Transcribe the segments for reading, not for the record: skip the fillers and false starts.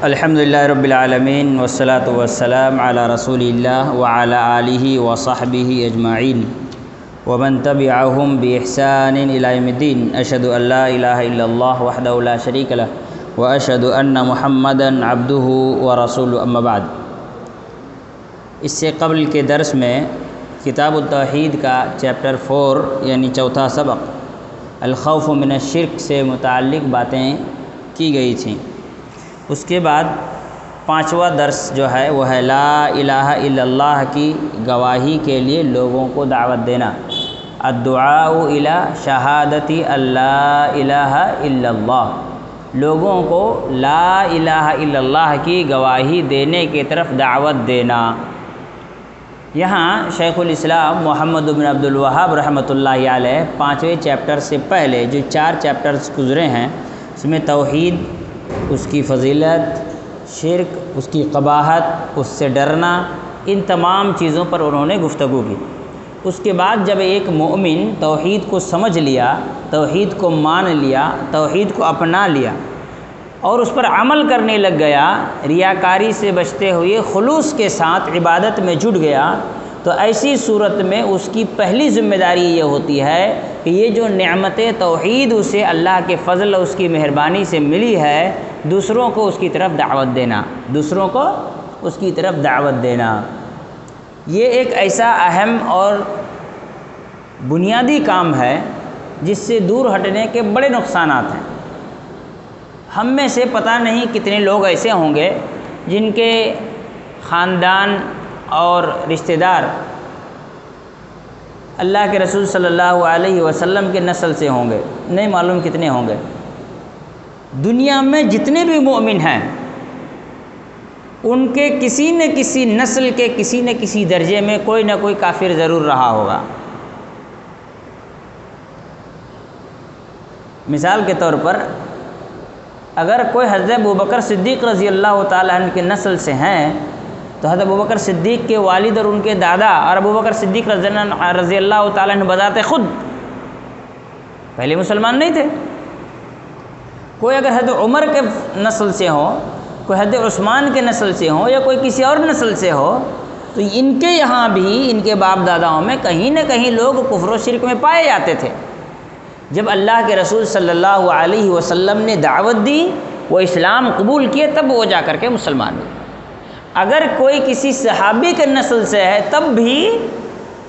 الحمدللہ رب العالمین والصلاة والسلام علی رسول اللہ وعلی آلہ وصحبہ اجمعین ومن تبعہم بإحسان الی یوم الدین اشہد ان لا الہ الا اللہ وحدہ لا شریک لہ واشہد ان محمدا عبدہ ورسولہ اما بعد۔ اس سے قبل کے درس میں کتاب التوحید کا چیپٹر 4 یعنی چوتھا سبق الخوف من الشرک سے متعلق باتیں کی گئی تھیں۔ اس کے بعد پانچواں درس جو ہے وہ ہے لا الہ الا اللہ کی گواہی کے لیے لوگوں کو دعوت دینا، الدعاء الی شہادت لا الہ الا اللہ، لوگوں کو لا الہ الا اللہ کی گواہی دینے کی طرف دعوت دینا۔ یہاں شیخ الاسلام محمد بن عبد الوہاب رحمۃ اللہ علیہ پانچویں چیپٹر سے پہلے جو 4 چیپٹرز گزرے ہیں اس میں توحید، اس کی فضیلت، شرک، اس کی قباحت، اس سے ڈرنا، ان تمام چیزوں پر انہوں نے گفتگو کی۔ اس کے بعد جب ایک مومن توحید کو سمجھ لیا، توحید کو مان لیا، توحید کو اپنا لیا اور اس پر عمل کرنے لگ گیا، ریاکاری سے بچتے ہوئے خلوص کے ساتھ عبادت میں جٹ گیا، تو ایسی صورت میں اس کی پہلی ذمہ داری یہ ہوتی ہے کہ یہ جو نعمت توحید اسے اللہ کے فضل اور اس کی مہربانی سے ملی ہے، دوسروں کو اس کی طرف دعوت دینا، دوسروں کو اس کی طرف دعوت دینا۔ یہ ایک ایسا اہم اور بنیادی کام ہے جس سے دور ہٹنے کے بڑے نقصانات ہیں۔ ہم میں سے پتہ نہیں کتنے لوگ ایسے ہوں گے جن کے خاندان اور رشتہ دار اللہ کے رسول صلی اللہ علیہ وسلم کے نسل سے ہوں گے، نہیں معلوم کتنے ہوں گے۔ دنیا میں جتنے بھی مومن ہیں ان کے کسی نہ کسی نسل کے کسی نہ کسی درجے میں کوئی نہ کوئی کافر ضرور رہا ہوگا۔ مثال کے طور پر اگر کوئی حضرت ابوبکر صدیق رضی اللہ تعالیٰ عنہ کے نسل سے ہیں تو حضرت ابوبکر صدیق کے والد اور ان کے دادا اور ابوبکر صدیق رضی اللہ تعالیٰ عنہ بذات خود پہلے مسلمان نہیں تھے۔ کوئی اگر حضرت عمر کے نسل سے ہو، کوئی حضرت عثمان کے نسل سے ہو یا کوئی کسی اور نسل سے ہو تو ان کے یہاں بھی ان کے باپ داداؤں میں کہیں نہ کہیں لوگ کفر و شرک میں پائے جاتے تھے۔ جب اللہ کے رسول صلی اللہ علیہ وسلم نے دعوت دی، وہ اسلام قبول کیے، تب وہ جا کر کے مسلمان ہوئے۔ اگر کوئی کسی صحابی کے نسل سے ہے تب بھی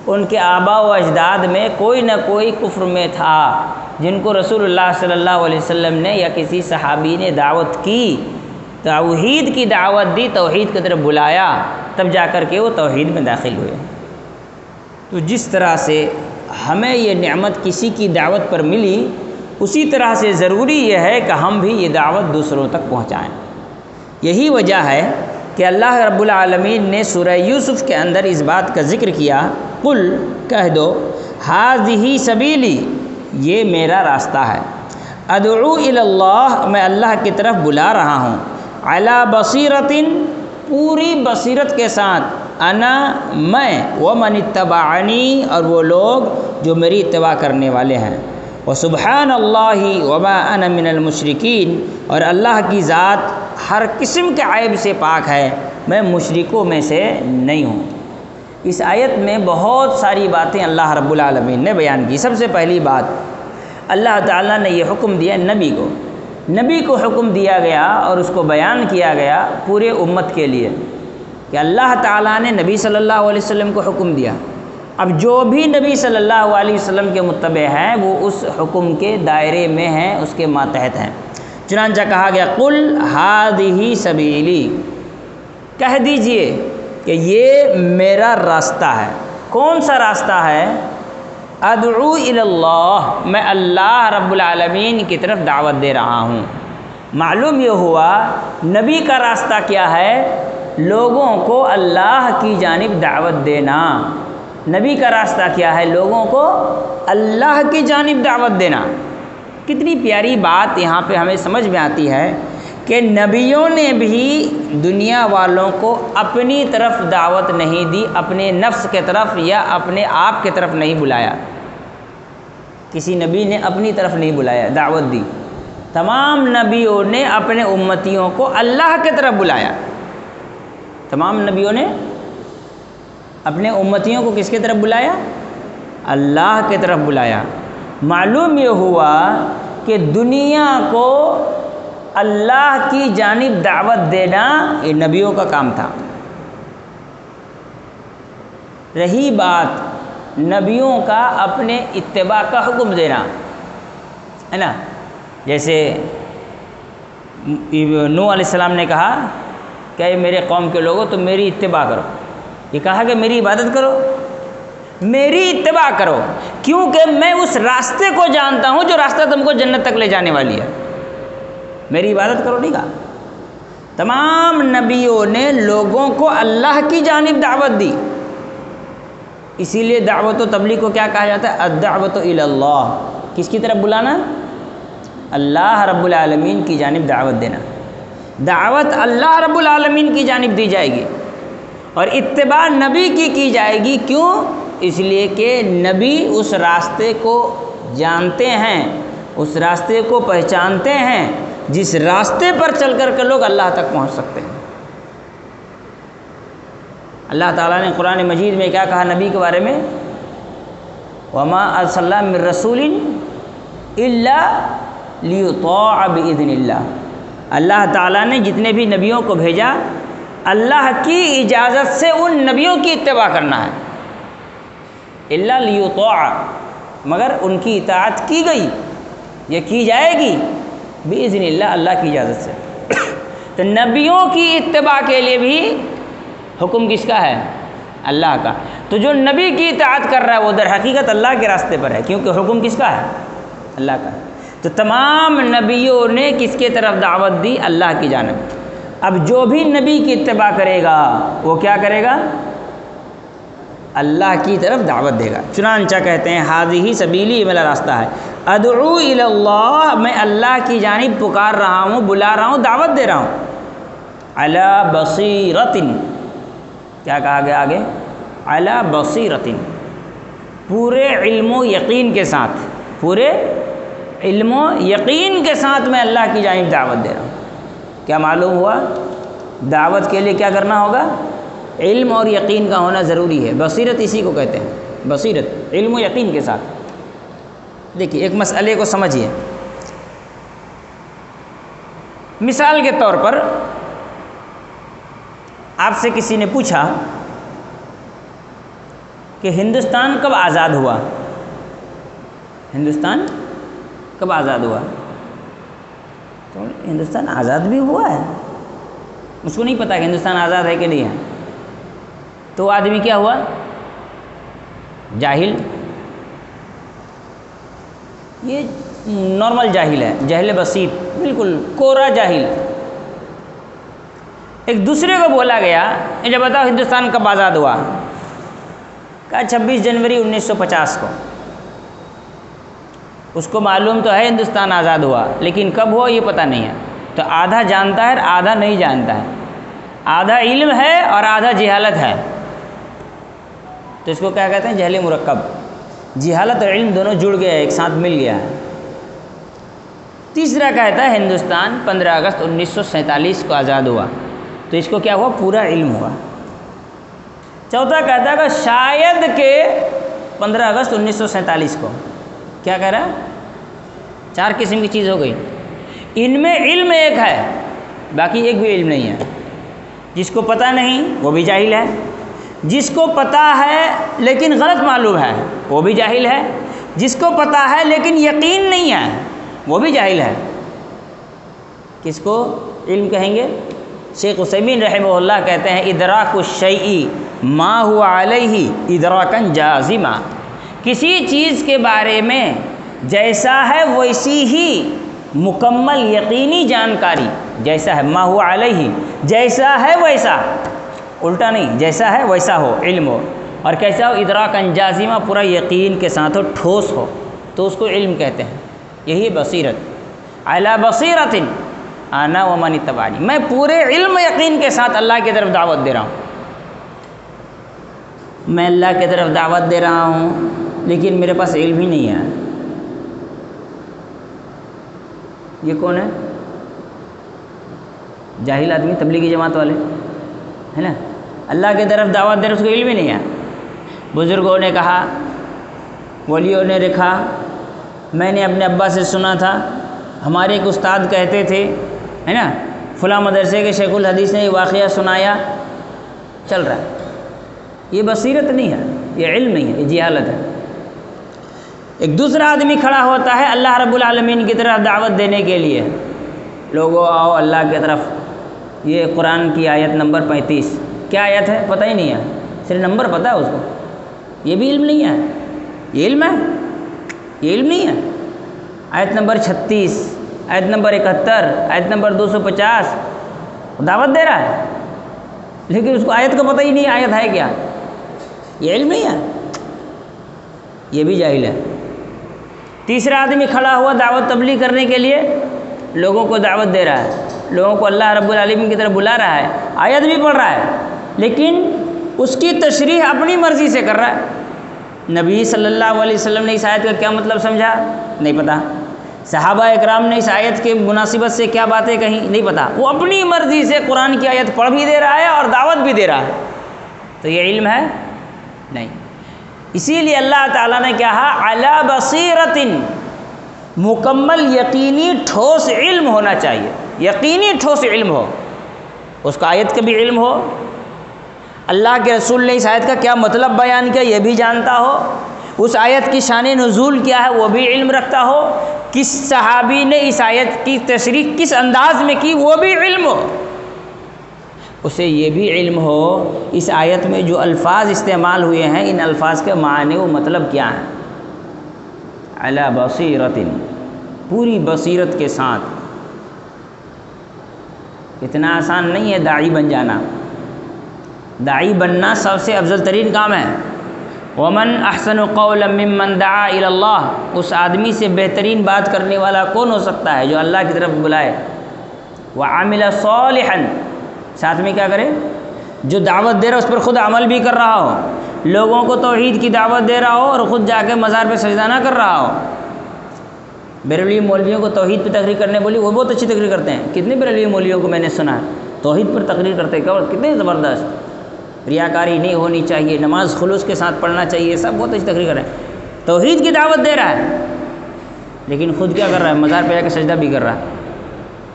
ان کے آبا و اجداد میں کوئی نہ کوئی کفر میں تھا، جن کو رسول اللہ صلی اللہ علیہ وسلم نے یا کسی صحابی نے دعوت کی، توحید کی دعوت دی، توحید کی طرف بلایا، تب جا کر کے وہ توحید میں داخل ہوئے۔ تو جس طرح سے ہمیں یہ نعمت کسی کی دعوت پر ملی، اسی طرح سے ضروری یہ ہے کہ ہم بھی یہ دعوت دوسروں تک پہنچائیں۔ یہی وجہ ہے کہ اللہ رب العالمین نے سورہ یوسف کے اندر اس بات کا ذکر کیا، قل کہہ دو، ھذہ سبیلی، یہ میرا راستہ ہے، ادعو الی اللہ، میں اللہ کی طرف بلا رہا ہوں، علی بصیرۃ، پوری بصیرت کے ساتھ، انا، میں، ومن اتبعنی، اور وہ لوگ جو میری اتباع کرنے والے ہیں، وسبحان اللہ وما انا من المشرکین، اور اللہ کی ذات ہر قسم کے عیب سے پاک ہے، میں مشرکوں میں سے نہیں ہوں۔ اس آیت میں بہت ساری باتیں اللہ رب العالمین نے بیان کی۔ سب سے پہلی بات، اللہ تعالیٰ نے یہ حکم دیا نبی کو حکم دیا گیا اور اس کو بیان کیا گیا پورے امت کے لیے کہ اللہ تعالیٰ نے نبی صلی اللہ علیہ وسلم کو حکم دیا۔ اب جو بھی نبی صلی اللہ علیہ وسلم کے متبع ہیں وہ اس حکم کے دائرے میں ہیں، اس کے ماتحت ہیں۔ چنانچہ کہا گیا قل ھذہ سبیلی، کہہ دیجئے کہ یہ میرا راستہ ہے۔ کون سا راستہ ہے؟ ادعو الی اللہ، میں اللہ رب العالمین کی طرف دعوت دے رہا ہوں۔ معلوم یہ ہوا نبی کا راستہ کیا ہے؟ لوگوں کو اللہ کی جانب دعوت دینا۔ نبی کا راستہ کیا ہے؟ لوگوں کو اللہ کی جانب دعوت دینا۔ کتنی پیاری بات یہاں پہ ہمیں سمجھ میں آتی ہے کہ نبیوں نے بھی دنیا والوں کو اپنی طرف دعوت نہیں دی، اپنے نفس کے طرف یا اپنے آپ کے طرف نہیں بلایا۔ کسی نبی نے اپنی طرف نہیں بلایا، دعوت دی۔ تمام نبیوں نے اپنے امتیوں کو اللہ کی طرف بلایا. تمام نبیوں نے اپنے امتیوں کو کس کی طرف بلایا؟ اللہ کی طرف بلایا. معلوم یہ ہوا کہ دنیا کو اللہ کی جانب دعوت دینا یہ نبیوں کا کام تھا. رہی بات نبیوں کا اپنے اتباع کا حکم دینا ہے نا، جیسے نوح علیہ السلام نے کہا کہ اے میرے قوم کے لوگوں تم میری اتباع کرو. یہ کہا کہ میری عبادت کرو، میری اتباع کرو، کیونکہ میں اس راستے کو جانتا ہوں جو راستہ تم کو جنت تک لے جانے والی ہے. میری عبادت کرو نہیں کہا. تمام نبیوں نے لوگوں کو اللہ کی جانب دعوت دی. اسی لیے دعوت و تبلیغ کو کیا کہا جاتا ہے؟ الدعوت الی اللہ. کس کی طرف بلانا؟ اللہ رب العالمین کی جانب دعوت دینا. دعوت اللہ رب العالمین کی جانب دی جائے گی اور اتباع نبی کی جائے گی. کیوں؟ اس لیے کہ نبی اس راستے کو جانتے ہیں، اس راستے کو پہچانتے ہیں جس راستے پر چل کر کے لوگ اللہ تک پہنچ سکتے ہیں. اللہ تعالیٰ نے قرآن مجید میں کیا کہا نبی کے بارے میں؟ وما ارسلنا من رسول الا لیطاع باذن اللہ. اللہ تعالیٰ نے جتنے بھی نبیوں کو بھیجا اللہ کی اجازت سے ان نبیوں کی اتباع کرنا ہے. الا لیطاع، مگر ان کی اطاعت کی گئی، یہ کی جائے گی باذن اللہ، اللہ کی اجازت سے. تو نبیوں کی اتباع کے لیے بھی حکم کس کا ہے؟ اللہ کا. تو جو نبی کی اطاعت کر رہا ہے وہ در حقیقت اللہ کے راستے پر ہے، کیونکہ حکم کس کا ہے؟ اللہ کا. تو تمام نبیوں نے کس کی طرف دعوت دی؟ اللہ کی جانب. اب جو بھی نبی کی اتباع کرے گا وہ کیا کرے گا؟ اللہ کی طرف دعوت دے گا. چنانچہ کہتے ہیں ھذہ سبیلی، یہ میرا راستہ ہے، ادعو الی اللہ، میں اللہ کی جانب پکار رہا ہوں، بلا رہا ہوں، دعوت دے رہا ہوں. علی بصیرۃ، کیا کہا گیا آگے؟ علی بصیرۃ، پورے علم و یقین کے ساتھ، پورے علم و یقین کے ساتھ میں اللہ کی جانب دعوت دے رہا ہوں. کیا معلوم ہوا؟ دعوت کے لیے کیا کرنا ہوگا؟ علم اور یقین کا ہونا ضروری ہے. بصیرت اسی کو کہتے ہیں، بصیرت علم و یقین کے ساتھ. دیکھیے ایک مسئلے کو سمجھیے. مثال کے طور پر آپ سے کسی نے پوچھا کہ ہندوستان کب آزاد ہوا؟ ہندوستان کب آزاد ہوا؟ تو ہندوستان آزاد بھی ہوا ہے، اس کو نہیں پتا کہ ہندوستان آزاد ہے کہ نہیں ہے. تو آدمی کیا ہوا؟ جاہل. یہ نارمل جاہل ہے، جہل بسیط، بالکل کورا جاہل. ایک دوسرے کو بولا گیا جب بتاؤ ہندوستان کب آزاد ہوا؟ کہا 26 جنوری 1950 کو. اس کو معلوم تو ہے ہندوستان آزاد ہوا، لیکن کب ہوا یہ پتہ نہیں ہے. تو آدھا جانتا ہے اور آدھا نہیں جانتا ہے، آدھا علم ہے اور آدھا جہالت ہے. تو اس کو کیا کہتے ہیں؟ جہل مرکب. جہالت اور علم دونوں جڑ گئے، ایک ساتھ مل گیا ہے. تیسرا کہتا ہے ہندوستان 15 اگست 1947 کو آزاد ہوا، تو اس کو کیا ہوا؟ پورا علم ہوا. چوتھا کہتا ہے کہ شاید کہ 15 اگست 1947 کو. کیا کہہ رہا ہے؟ 4 قسم کی چیز ہو گئی. ان میں علم ایک ہے، باقی ایک بھی علم نہیں ہے. جس کو پتہ نہیں وہ بھی جاہل ہے، جس کو پتہ ہے لیکن غلط معلوم ہے وہ بھی جاہل ہے، جس کو پتہ ہے لیکن یقین نہیں ہے وہ بھی جاہل ہے. کس کو علم کہیں گے؟ شیخ عثیمین رحمہ اللہ کہتے ہیں ادراک الشیء ما هو علیہ ادراکا جازما. کسی چیز کے بارے میں جیسا ہے ویسی ہی مکمل یقینی جانکاری، جیسا ہے ما هو علیہ، جیسا ہے ویسا، الٹا نہیں، جیسا ہے ویسا ہو علم ہو. اور کیسا ہو؟ ادراکا جازما، پورا یقین کے ساتھ ہو، ٹھوس ہو، تو اس کو علم کہتے ہیں. یہی بصیرت. علی بصیرۃ انا ومن اتبعنی، میں پورے علم یقین کے ساتھ اللہ کی طرف دعوت دے رہا ہوں. میں اللہ کی طرف دعوت دے رہا ہوں لیکن میرے پاس علم ہی نہیں ہے. یہ کون ہے؟ جاہل آدمی، تبلیغی جماعت والے، ہے نا. اللہ کی طرف دعوت دے رہے، اس کو علم ہی نہیں ہے. بزرگوں نے کہا، ولیوں نے لکھا، میں نے اپنے ابا سے سنا تھا، ہمارے ایک استاد کہتے تھے، ہے نا، فلاں مدرسے کے شیخ الحدیث نے یہ واقعہ سنایا، چل رہا ہے. یہ بصیرت نہیں ہے، یہ علم نہیں ہے، یہ جہالت ہے. ایک دوسرا آدمی کھڑا ہوتا ہے اللہ رب العالمین کی طرف دعوت دینے کے لیے، لوگوں آؤ اللہ کی طرف. یہ قرآن کی آیت نمبر 35، کیا آیت ہے پتہ ہی نہیں ہے، صرف نمبر پتہ ہے اس کو. یہ بھی علم نہیں ہے. یہ علم ہے؟ یہ علم نہیں ہے. آیت نمبر 36، آیت نمبر 71، آیت نمبر 250 دعوت دے رہا ہے، لیکن اس کو آیت کا پتہ ہی نہیں آیت ہے کیا. یہ علم نہیں ہے، یہ بھی جاہل ہے. تیسرا آدمی کھڑا ہوا دعوت تبلیغ کرنے کے لیے، لوگوں کو دعوت دے رہا ہے، لوگوں کو اللہ رب العالمین کی طرف بلا رہا ہے، آیت بھی پڑھ رہا ہے، لیکن اس کی تشریح اپنی مرضی سے کر رہا ہے. نبی صلی اللہ علیہ وسلم نے اس آیت کا کیا مطلب سمجھا؟ نہیں پتہ. صحابہ اکرام نے اس آیت کے مناسبت سے کیا باتیں کہیں؟ نہیں پتہ. وہ اپنی مرضی سے قرآن کی آیت پڑھ بھی دے رہا ہے اور دعوت بھی دے رہا ہے. تو یہ علم ہے؟ نہیں. اسی لیے اللہ تعالیٰ نے کہا علی بصیرۃ، مکمل یقینی ٹھوس علم ہونا چاہیے. یقینی ٹھوس علم ہو، اس کا آیت کا بھی علم ہو، اللہ کے رسول نے اس آیت کا کیا مطلب بیان کیا یہ بھی جانتا ہو، اس آیت کی شان نزول کیا ہے وہ بھی علم رکھتا ہو، کس صحابی نے اس آیت کی تشریح کس انداز میں کی وہ بھی علم ہو. اسے یہ بھی علم ہو اس آیت میں جو الفاظ استعمال ہوئے ہیں ان الفاظ کے معنی و مطلب کیا ہیں. علی بصیرۃ، پوری بصیرت کے ساتھ. اتنا آسان نہیں ہے داعی بن جانا. داعی بننا سب سے افضل ترین کام ہے. ومن احسن قولا ممن دعا الی اللہ، اس آدمی سے بہترین بات کرنے والا کون ہو سکتا ہے جو اللہ کی طرف بلائے. وعمل صالحا، ساتھ میں کیا کرے؟ جو دعوت دے رہا اس پر خود عمل بھی کر رہا ہو، لوگوں کو توحید کی دعوت دے رہا ہو اور خود جا کے مزار پہ سجدہ نہ کر رہا ہو. بریلوی مولویوں کو توحید پہ تقریر کرنے بولی، وہ بہت اچھی تقریر کرتے ہیں. کتنے بریلوی مولویوں کو میں نے سنا ہے توحید پر تقریر کرتے ہیں، کتنے زبردست. ریاکاری نہیں ہونی چاہیے، نماز خلوص کے ساتھ پڑھنا چاہیے، سب بہت اچھی تقریر کر رہے ہیں. توحید کی دعوت دے رہا ہے لیکن خود کیا کر رہا ہے؟ مزار پہ جا کے سجدہ بھی کر رہا ہے.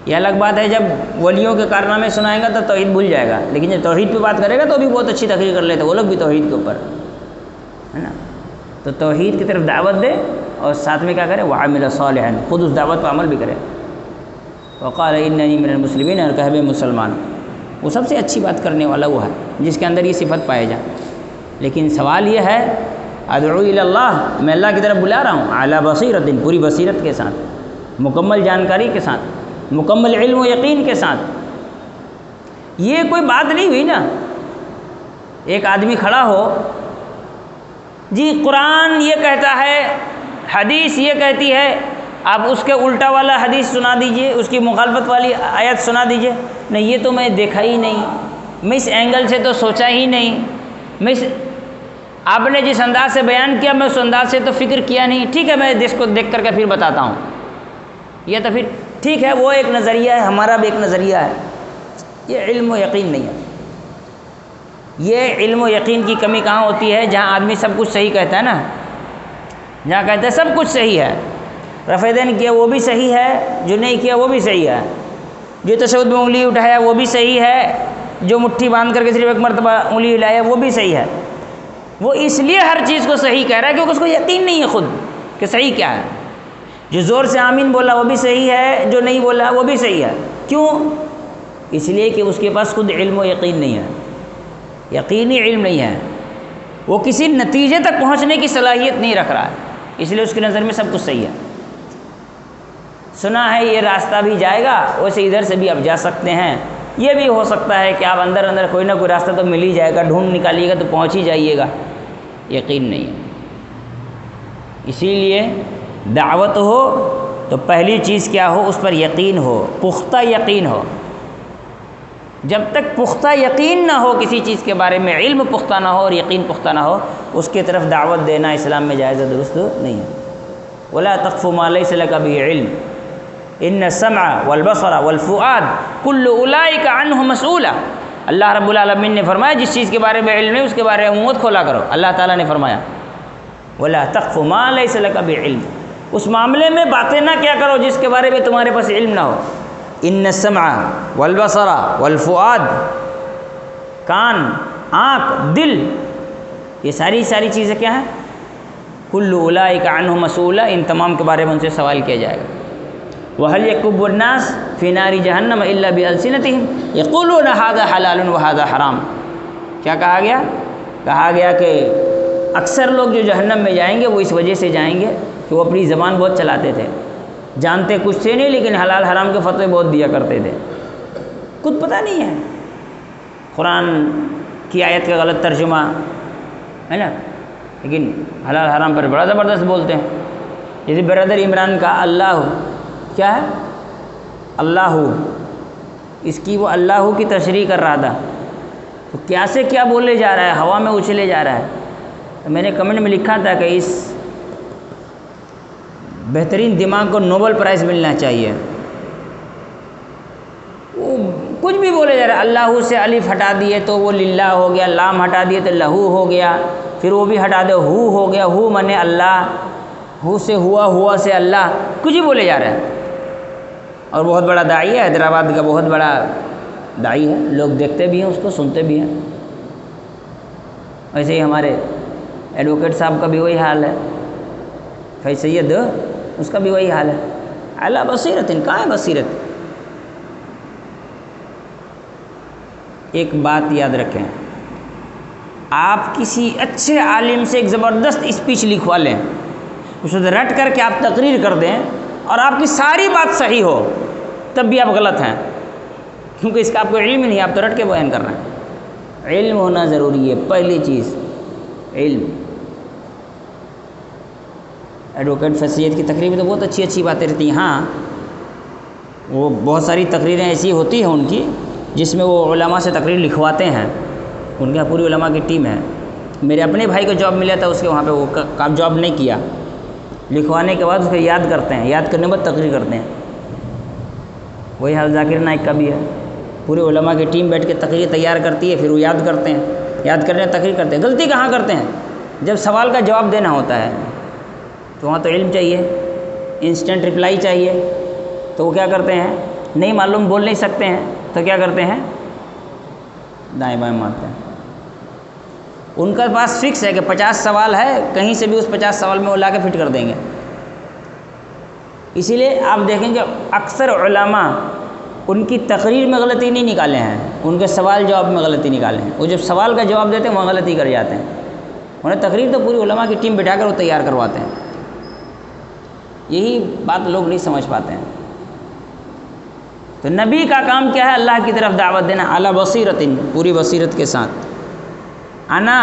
یہ الگ بات ہے جب ولیوں کے کارنامے سنائے گا تو توحید بھول جائے گا، لیکن جب توحید پہ بات کرے گا تو بھی بہت اچھی تقریر کر لیتے، وہ لوگ بھی توحید کے اوپر، ہے نا. تو توحید کی طرف دعوت دے اور ساتھ میں کیا کرے؟ وعمل صالحا، خود اس دعوت پر عمل بھی کرے. وقال اننی من المسلمین، اور کہے میں مسلمان. وہ سب سے اچھی بات کرنے والا وہ ہے جس کے اندر یہ صفت پائے جائے. لیکن سوال یہ ہے ادعو الی اللہ، میں اللہ کی طرف بلا رہا ہوں علی بصیرۃ، پوری بصیرت کے ساتھ، مکمل جانکاری کے ساتھ، مکمل علم و یقین کے ساتھ. یہ کوئی بات نہیں ہوئی نا. ایک آدمی کھڑا ہو، جی قرآن یہ کہتا ہے، حدیث یہ کہتی ہے، آپ اس کے الٹا والا حدیث سنا دیجئے، اس کی مخالفت والی آیت سنا دیجئے. نہیں یہ تو میں دیکھا ہی نہیں، میں اس اینگل سے تو سوچا ہی نہیں، آپ نے جس انداز سے بیان کیا میں اس انداز سے تو فکر کیا نہیں. ٹھیک ہے میں اس کو دیکھ کر کے پھر بتاتا ہوں. یہ تو پھر ٹھیک ہے، وہ ایک نظریہ ہے، ہمارا بھی ایک نظریہ ہے. یہ علم و یقین نہیں ہے. یہ علم و یقین کی کمی کہاں ہوتی ہے؟ جہاں آدمی سب کچھ صحیح کہتا ہے نا، جہاں کہتا ہے سب کچھ صحیح ہے، رفع دین کیا وہ بھی صحیح ہے، جو نہیں کیا وہ بھی صحیح ہے، جو تشہد میں انگلی اٹھایا وہ بھی صحیح ہے، جو مٹھی باندھ کر کے صرف ایک مرتبہ انگلی ہلایا وہ بھی صحیح ہے. وہ اس لیے ہر چیز کو صحیح کہہ رہا ہے کیونکہ اس کو یقین نہیں ہے خود کہ صحیح کیا ہے. جو زور سے آمین بولا وہ بھی صحیح ہے، جو نہیں بولا وہ بھی صحیح ہے. کیوں؟ اس لیے کہ اس کے پاس خود علم و یقین نہیں ہے، یقینی علم نہیں ہے، وہ کسی نتیجے تک پہنچنے کی صلاحیت نہیں رکھ رہا ہے، اس لیے اس کی نظر میں سب کچھ صحیح ہے. سنا ہے یہ راستہ بھی جائے گا، ویسے ادھر سے بھی آپ جا سکتے ہیں. یہ بھی ہو سکتا ہے کہ آپ اندر اندر کوئی نہ کوئی راستہ تو مل ہی جائے گا، ڈھونڈ نکالیے گا تو پہنچ ہی جائیے گا. یقین نہیں ہے. اسی لیے دعوت ہو تو پہلی چیز کیا ہو؟ اس پر یقین ہو، پختہ یقین ہو. جب تک پختہ یقین نہ ہو کسی چیز کے بارے میں، علم پختہ نہ ہو اور یقین پختہ نہ ہو، اس کی طرف دعوت دینا اسلام میں جائز و درست نہیں ہے. ولا تقف ما لیس لک بہ علم، ان السمع والبصر والفؤاد کل اولئک عنہ مسئولا. اللہ رب العالمین نے فرمایا جس چیز کے بارے میں علم نہیں اس کے بارے میں منہ کھولا کرو. اللہ تعالیٰ نے فرمایا ولا تقف ما لیس لک بعلم، اس معاملے میں باتیں نہ کیا کرو جس کے بارے میں تمہارے پاس علم نہ ہو. ان السمع والبصر والفؤاد، کان، آنکھ، دل، یہ ساری چیزیں کیا ہیں؟ کل اولئک عنہ مسئولا، ان تمام کے بارے میں ان سے سوال کیا جائے گا. وَهَلْ يَكُبُّ النَّاسُ فِي نَارِ جَهَنَّمَ إِلَّا بِأَلْسِنَتِهِمْ يَقُولُونَ هَذَا حَلَالٌ وَهَذَا حَرَامٌ. کیا کہا گیا؟ کہا گیا کہ اکثر لوگ جو جہنم میں جائیں گے وہ اس وجہ سے جائیں گے کہ وہ اپنی زبان بہت چلاتے تھے، جانتے کچھ تھے نہیں لیکن حلال حرام کے فتوے بہت دیا کرتے تھے. کچھ پتہ نہیں ہے، قرآن کی آیت کا غلط ترجمہ ہے نا، لیکن حلال حرام پر بڑا زبردست بولتے ہیں. جیسے برادر عمران کا اللہ کیا ہے؟ اللہ، اس کی وہ اللہ کی تشریح کر رہا تھا تو کیا سے کیا بولے جا رہا ہے، ہوا میں اچھلے جا رہا ہے. تو میں نے کمنٹ میں لکھا تھا کہ اس بہترین دماغ کو نوبل پرائز ملنا چاہیے. وہ کچھ بھی بولے جا رہا ہے، اللہ سے الف ہٹا دیے تو وہ للہ ہو گیا، لام ہٹا دیے تو لہو ہو گیا، پھر وہ بھی ہٹا دے ہو گیا، ہو منے اللہ، ہو سے ہوا سے اللہ، کچھ ہی بولے جا رہا ہے. اور بہت بڑا داعی ہے، حیدرآباد کا بہت بڑا داعی ہے، لوگ دیکھتے بھی ہیں اس کو، سنتے بھی ہیں. ویسے ہی ہمارے ایڈوکیٹ صاحب کا بھی وہی حال ہے، فیض سید اس کا بھی وہی حال ہے. اعلیٰ بصیرت، کہاں ہے بصیرت؟ ایک بات یاد رکھیں، آپ کسی اچھے عالم سے ایک زبردست اسپیچ لکھوا لیں، اس کو رٹ کر کے آپ تقریر کر دیں اور آپ کی ساری بات صحیح ہو تب بھی آپ غلط ہیں، کیونکہ اس کا آپ کو علم ہی نہیں، آپ تو رٹ کے بیان کر رہے ہیں. علم ہونا ضروری ہے، پہلی چیز علم. ایڈوکیٹ فیصیت کی تقریر تو بہت اچھی باتیں رہتی ہیں. ہاں وہ بہت ساری تقریریں ایسی ہوتی ہیں ان کی جس میں وہ علماء سے تقریر لکھواتے ہیں، ان کے پوری علماء کی ٹیم ہے. میرے اپنے بھائی کو جاب ملا تھا، اس کے وہاں پہ وہ کام جاب نہیں کیا، لکھوانے کے بعد اس کو یاد کرتے ہیں، یاد کرنے کے بعد تقریر کرتے ہیں. وہی حال ذاکر نائک کا بھی ہے، پورے علماء کی ٹیم بیٹھ کے تقریر تیار کرتی ہے، پھر وہ یاد کرتے ہیں، یاد کرنے تقریر کرتے ہیں. غلطی کہاں کرتے ہیں؟ جب سوال کا جواب دینا ہوتا ہے تو وہاں تو علم چاہیے، انسٹنٹ رپلائی چاہیے، تو وہ کیا کرتے ہیں؟ نہیں معلوم، بول نہیں سکتے ہیں تو کیا کرتے ہیں؟ دائیں بائیں مارتے ہیں. ان کا پاس فکس ہے کہ 50 سوال ہے، کہیں سے بھی اس 50 سوال میں وہ لا کے فٹ کر دیں گے. اسی لیے آپ دیکھیں کہ اکثر علماء ان کی تقریر میں غلطی نہیں نکالے ہیں، ان کے سوال جواب میں غلطی نکالے ہیں. وہ جب سوال کا جواب دیتے ہیں وہاں غلطی کر جاتے ہیں، انہیں تقریر تو پوری علماء کی ٹیم بٹھا کر وہ تیار کرواتے ہیں. یہی بات لوگ نہیں سمجھ پاتے ہیں. تو نبی کا کام کیا ہے؟ اللہ کی طرف دعوت دینا، اعلیٰ بصیرت، پوری بصیرت کے ساتھ. انا،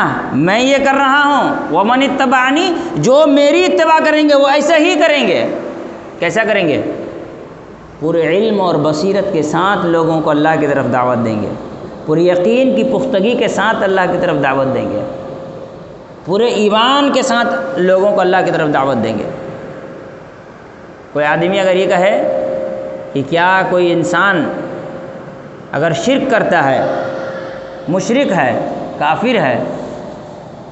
میں یہ کر رہا ہوں، ومن اتبعنی، جو میری اتباع کریں گے وہ ایسا ہی کریں گے. کیسا کریں گے؟ پورے علم اور بصیرت کے ساتھ لوگوں کو اللہ کی طرف دعوت دیں گے، پوری یقین کی پختگی کے ساتھ اللہ کی طرف دعوت دیں گے، پورے ایمان کے ساتھ لوگوں کو اللہ کی طرف دعوت دیں گے. کوئی آدمی اگر یہ کہے کہ کیا کوئی انسان اگر شرک کرتا ہے، مشرک ہے، کافر ہے،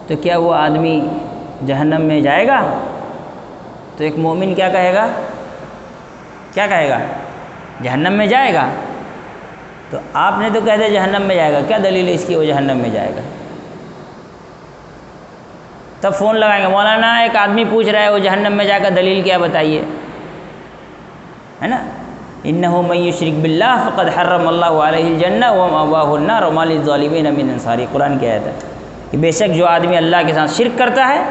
تو کیا وہ آدمی جہنم میں جائے گا؟ تو ایک مومن کیا کہے گا؟ کیا کہے گا؟ جہنم میں جائے گا. تو آپ نے تو کہہ دیا جہنم میں جائے گا، کیا دلیل ہے اس کی وہ جہنم میں جائے گا؟ تب فون لگائیں گے، مولانا ایک آدمی پوچھ رہا ہے وہ جہنم میں جائے گا، دلیل کیا بتائیے، ہے نا. انہ من یشرک باللہ فقد حرم اللہ علیہ الجنہ ومأواہ النار وما للظالمین من انصار. قرآن کی آیت ہے کہ بے شک جو آدمی اللہ کے ساتھ شرک کرتا ہے